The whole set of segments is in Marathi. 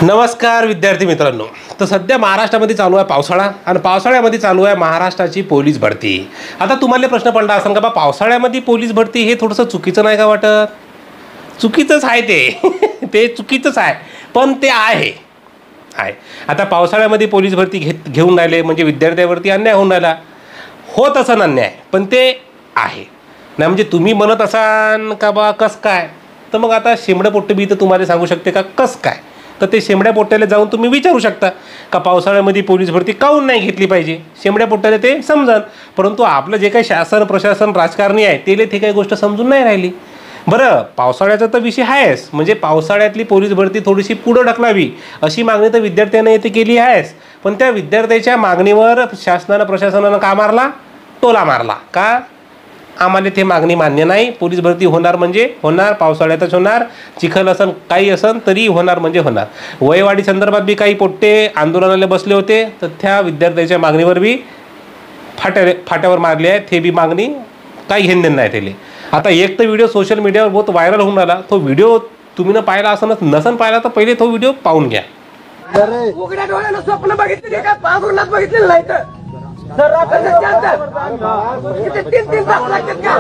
नमस्कार विद्यार्थी मित्रांनो. तर सध्या महाराष्ट्रामध्ये चालू आहे पावसाळा आणि पावसाळ्यामध्ये चालू आहे महाराष्ट्राची पोलीस भरती. आता तुम्हाला प्रश्न पडला असेल का बा पावसाळ्यामध्ये पोलीस भरती हे थोडंसं चुकीचं नाही का वाटत? चुकीचंच आहे ते ते चुकीचंच आहे, पण ते आहे. आता पावसाळ्यामध्ये पोलीस भरती घेऊन राहिले म्हणजे विद्यार्थ्यावरती अन्याय होऊन राहिला. होत असं अन्याय, पण ते आहे नाही. म्हणजे तुम्ही म्हणत असाल का बा कस काय, तर मग आता शेंबडं पोट्टे बी तर तुम्हाला सांगू शकते का कस काय. तर ते शेंबड्या पोट्ट्याला जाऊन तुम्ही विचारू शकता का पावसाळ्यामध्ये पोलीस भरती काहून नाही घेतली पाहिजे. शेंबड्या पोट्ट्याला ते समजन. परंतु आपलं जे काही शासन प्रशासन राजकारणी आहे ते काही गोष्ट समजून नाही राहिली. बरं, पावसाळ्याचा तर विषय आहेच, म्हणजे पावसाळ्यातली पोलीस भरती थोडीशी पुढं ढकलावी अशी मागणी तर विद्यार्थ्यांना येथे केली आहेच. पण त्या विद्यार्थ्याच्या मागणीवर शासनानं प्रशासनानं का मारला, टोला मारला का आम्हाला ते मागणी मान्य नाही. पोलीस भरती होणार म्हणजे होणार, पावसाळ्यातच होणार, चिखल असन काही असन तरी होणार म्हणजे होणार. वयवाढी संदर्भात बी काही पोट्टे आंदोलनाला बसले होते, तर त्या विद्यार्थ्याच्या मागणीवर बी फाट्यावर मारले आहे. ते बी मागणी काही घेणं नाही त्याले. आता एक तर व्हिडिओ सोशल मीडियावर बहुत व्हायरल होऊन राहिला. तो व्हिडिओ तुम्ही न पाहिला असं नसन पाहिला तर पहिले तो व्हिडिओ पाहून घ्या. उघड्या डोळ्यानं स्वप्न बघितले का पांघरुणात बघितलेलं नाही तर तीन तास लागतात का?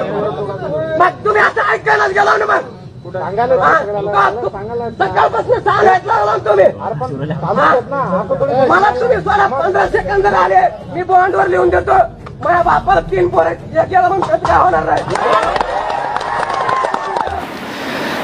मग तुम्ही असं ऐकायलाच गेला ना. मग सकाळपासून सांगायला तुम्ही मला तुम्ही 15 सेकंद आले मी बॉन्डवर लिहून देतो. माझ्या बापाला 3 पोरं केलं म्हणून कसं काय होणार नाही.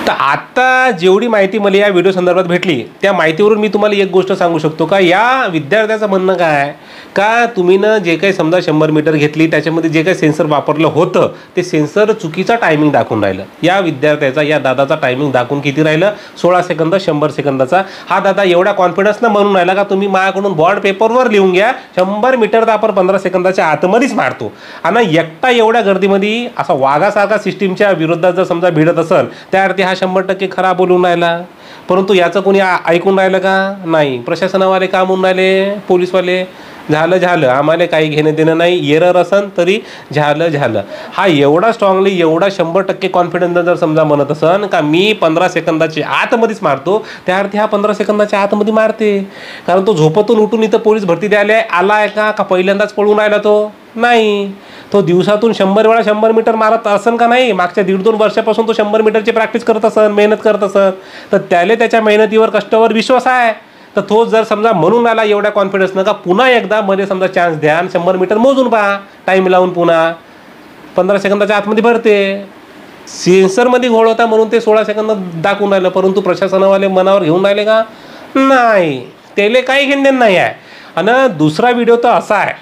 तर आता जेवढी माहिती मला या व्हिडिओ संदर्भात भेटली त्या माहितीवरून मी तुम्हाला एक गोष्ट सांगू शकतो का या विद्यार्थ्याचं म्हणणं काय का तुम्ही न जे काही समजा 100 मीटर घेतली त्याच्यामध्ये जे काही सेन्सर वापरलं होतं ते सेन्सर चुकीचा टायमिंग दाखवून राहिलं. या विद्यार्थ्याचा या दादाचा टायमिंग दाखवून किती राहिलं 16 सेकंद 100 सेकंदाचा. हा दादा एवढ्या कॉन्फिडन्सनं म्हणून राहिला का तुम्ही माझ्याकडून बॉन्ड पेपरवर लिहून घ्या 100 मीटर तर आपण 15 सेकंदाच्या आतमध्येच मारतो. आणि एकटा एवढ्या गर्दीमध्ये असा वाघासारखा सिस्टीमच्या विरोधात जर समजा भिडत असेल त्यावरती हा 100% खरा बोलून राहिला. परंतु याचं कोणी ऐकून राहिलं का नाही. प्रशासनावाले काम होऊन राहिले, पोलीसवाले झालं आम्हाला काही घेणं देणं नाही. एरर असन तरी झालं. हा एवढा स्ट्रॉंगली एवढा 100% कॉन्फिडन्स जर समजा म्हणत असन का मी 15 सेकंदाच्या आतमध्येच मारतो त्यावरती हा 15 सेकंदाच्या आतमध्ये मारते. कारण तो झोपतून उठून इथं पोलीस भरती द्यायला आला आहे का पहिल्यांदाच पळून राहिला तो नाही. तो दिवसातून 100 वेळा 100 मीटर मारत असन का नाही. मागच्या 1.5-2 वर्षापासून तो 100 मीटरची प्रॅक्टिस करत असन, मेहनत करत असन. तर त्याला त्याच्या मेहनतीवर कष्टावर विश्वास आहे. तर तो जर समजा म्हणून आला एवढ्या कॉन्फिडन्सनं का पुन्हा एकदा मध्ये समजा चान्स द्या 100 मीटर मोजून पहा टाईम लावून पुन्हा 15 सेकंदाच्या आतमध्ये भरते. सेन्सरमध्ये घोळ होता म्हणून ते 16 सेकंद दाखवून राहिलं. परंतु प्रशासनावाले मनावर घेऊन राहिले का नाही. त्याला काही घेणं नाही आहे. आणि दुसरा व्हिडिओ तर असा आहे,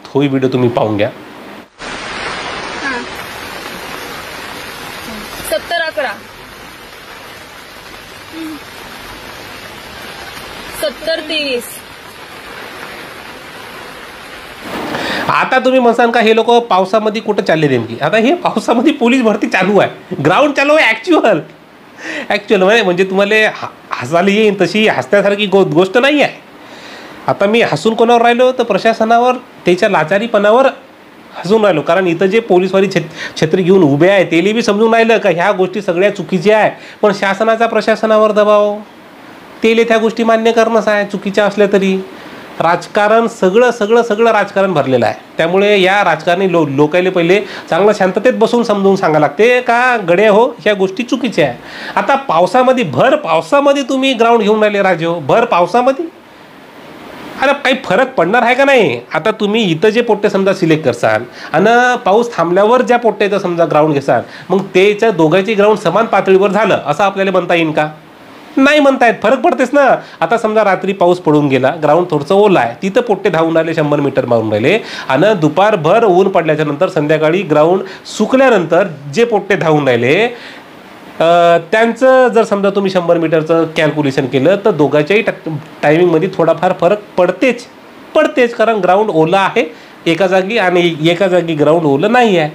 तो व्हिडिओ तुम्ही पाहून घ्या. 70-11 70-23. आता तुम्ही म्हणसान का हे लोक पावसामध्ये कुठं चालले नेमकी. आता हे पावसामध्ये पोलीस भरती चालू आहे, ग्राउंड चालू आहे ॲक्च्युअल म्हणजे तुम्हाला हसायला येईन तशी हसण्यासारखी गोष्ट नाही आहे. आता मी हसून कोणावर राहिलो तर प्रशासनावर त्याच्या लाचारीपणावर हसून राहिलो. कारण इथं जे पोलीसवाली छत्री घेऊन उभे आहे तेली बी समजून राहिलं का ह्या गोष्टी सगळ्या चुकीच्या आहे. पण शासनाचा प्रशासनावर दबाव तेले त्या गोष्टी मान्य करणंच आहे चुकीच्या असल्या तरी. राजकारण सगळं राजकारण भरलेलं आहे. त्यामुळे या राजकारणी लोकायले पहिले चांगलं शांततेत बसून समजून सांगा लागते का गड्या हो ह्या गोष्टी चुकीच्या आहे. आता पावसामध्ये भर पावसामध्ये तुम्ही ग्राउंड घेऊन राहिले राजे हो, भर पावसामध्ये. अरे काही फरक पडणार आहे का नाही. आता तुम्ही इथं जे पोट्टे समजा सिलेक्ट करसाल आणि पाऊस थांबल्यावर ज्या पोट्ट्याचं समजा ग्राउंड घेसाल मग त्याच्या दोघांची ग्राउंड समान पातळीवर झालं असं आपल्याला म्हणता येईल का. नाही म्हणता येत, फरक पडतेच ना. आता समजा रात्री पाऊस पडून गेला, ग्राउंड थोडंसं ओलं आहे, तिथं पोट्टे धावून राहिले 100 मीटर मारून राहिले. आणि दुपारभर ऊन पडल्याच्या नंतर संध्याकाळी ग्राउंड सुकल्यानंतर जे पोट्टे धावून राहिले त्यांचं जर समजा तुम्ही 100 मीटरचं कॅल्क्युलेशन केलं तर दोघांच्याही टायमिंगमध्ये थोडाफार फरक पडतेच. कारण ग्राउंड ओलं आहे एका जागी आणि एका जागी ग्राउंड ओलं नाही आहे.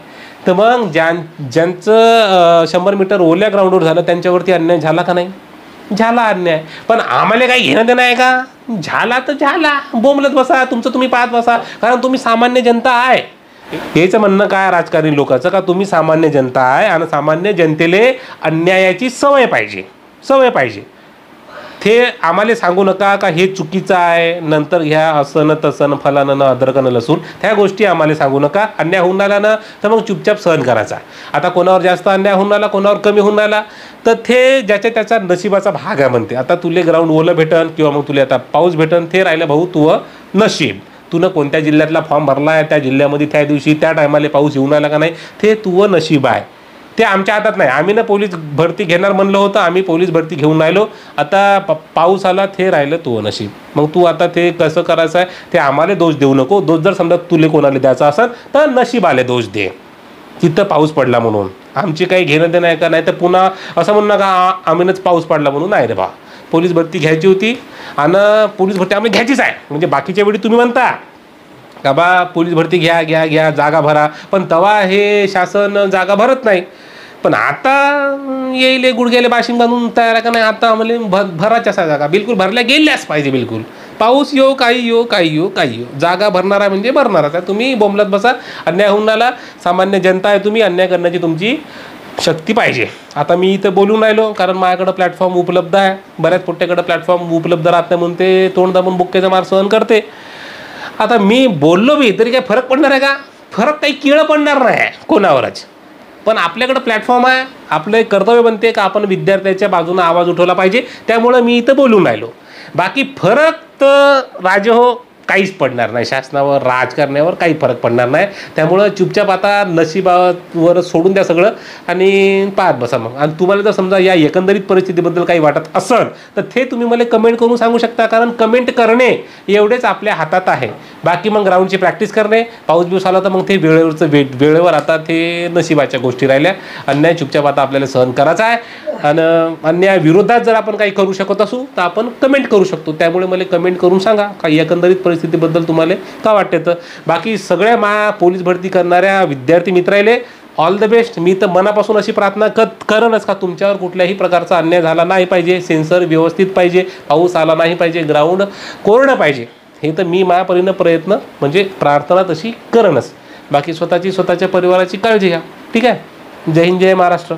तर मग ज्यांचं 100 मीटर ओल्या ग्राउंडवर झालं त्यांच्यावरती अन्याय झाला का नाही. झाला अन्याय. पण आम्हाला काही घेणं देणं आहे का. झाला तर झाला, बोंबलत बसा, तुमचं तुम्ही पाहत बसा. कारण तुम्ही सामान्य जनता आहे. याचं म्हणणं काय राजकारणी लोकांचं का तुम्ही सामान्य जनता आहे आणि सामान्य जनतेले अन्यायाची सवय पाहिजे. ते आम्हाला सांगू नका का हे चुकीचं आहे, नंतर घ्या असं न तसं न फलानं न अद्रकनं लसून, त्या गोष्टी आम्हाला सांगू नका. अन्याय होऊन राहिला ना तर मग चुपचाप सहन करायचा. आता कोणावर जास्त अन्याय होऊन राहिला, कोणावर कमी होऊन राहिला, तर ते ज्याच्या त्याचा नशिबाचा भाग आहे म्हणते. आता तुले ग्राउंड ओलं भेटन किंवा मग तुला आता पाऊस भेटन, ते राहिलं भाऊ तुझं नशीब. तुनं कोणत्या जिल्ह्यातला फॉर्म भरला आहे, त्या जिल्ह्यामध्ये त्या दिवशी त्या टायमाला पाऊस येऊन आला का नाही, ते तुझं नशीब आहे. ते आमच्या हातात नाही. आम्ही ना पोलीस भरती घेणार म्हणलं होतं, आम्ही पोलीस भरती घेऊन राहिलो. आता पाऊस आला, ते राहिलं तुझं नशीब. मग तू आता ते कसं करायचं आहे ते आम्हाला दोष देऊ नको. दोष जर समजा तुले कोणाला द्यायचा असेल तर नशिबाले दोष दे, तिथं पाऊस पडला म्हणून. आमची काही घेणं देणं आहे का? नाही तर पुन्हा असं म्हणू नका आम्हीच पाऊस पडला म्हणून. नाही रे बा, पोलीस भरती घ्यायची होती आणि पोलीस भरती आम्ही घ्यायचीच आहे. म्हणजे बाकीच्या वेळी तुम्ही म्हणता का बा पोलीस भरती घ्या घ्या घ्या, जागा भरा, पण तेव्हा हे शासन जागा भरत नाही. पण आता येईल गुडघ्याले बाशिंग बांधून तयार का नाही, आता आम्हाला भराच्या जागा बिलकुल भरल्या गेल्याच पाहिजे. बिलकुल पाऊस येऊ काही येऊ काही येऊ काही येऊ, जागा भरणारा म्हणजे भरणारच आहे. तुम्ही बोंबलत बसा, अन्याय होऊन राहिला, सामान्य जनता आहे तुम्ही, अन्याय करण्याची तुमची शक्ती पाहिजे. आता मी इथं बोलून राहिलो कारण माझ्याकडं प्लॅटफॉर्म उपलब्ध आहे. बऱ्याच पोट्ट्याकडं प्लॅटफॉर्म उपलब्ध राहत नाही म्हणून ते तोंड दाबून बुक्केचा मार सहन करते. आता मी बोललो बी तरी काय फरक पडणार आहे का? फरक काही किळं पडणार नाही आहे कोणावरच. पण आपल्याकडं प्लॅटफॉर्म आहे, आपलं एक कर्तव्य बनते का आपण विद्यार्थ्याच्या बाजूनं आवाज उठवला पाहिजे. त्यामुळं मी इथं बोलून राहिलो. बाकी फरक तर राजे हो काहीच पडणार नाही, शासनावर राजकारण्यावर काही फरक पडणार नाही. त्यामुळं चुपचाप आता नशिबावर सोडून द्या सगळं आणि पाहत बसा मग. आणि तुम्हाला जर समजा या एकंदरीत परिस्थितीबद्दल काही वाटत असेल तर ते तुम्ही मला कमेंट करून सांगू शकता. कारण कमेंट करणे एवढेच आपल्या हातात आहे. बाकी मग ग्राउंडची प्रॅक्टिस करणे, पाऊस बिऊस आला तर मग ते वेळेवर आता ते नशिबाच्या गोष्टी राहिल्या. अन्याय चुपचाप आता आपल्याला सहन करायचा आहे. आणि अन्याय विरोधात जर आपण काही करू शकत असू तर आपण कमेंट करू शकतो. त्यामुळे मला कमेंट करून सांगा काही एकंदरीत परिस्थितीबद्दल तुम्हाला का वाटते. तर बाकी सगळ्या पोलीस भरती करणाऱ्या विद्यार्थी मित्राले ऑल द बेस्ट. मी तर मनापासून अशी प्रार्थना करणच का तुमच्यावर कुठल्याही प्रकारचा अन्याय झाला नाही पाहिजे, सेन्सर व्यवस्थित पाहिजे, पाऊस आला नाही पाहिजे, ग्राउंड कोरडं पाहिजे. हे तर मी माझ्यापरीनं प्रयत्न म्हणजे प्रार्थना तशी करणच. बाकी स्वतःच्या परिवाराची काळजी घ्या. ठीक आहे. जय हिंद, जय महाराष्ट्र.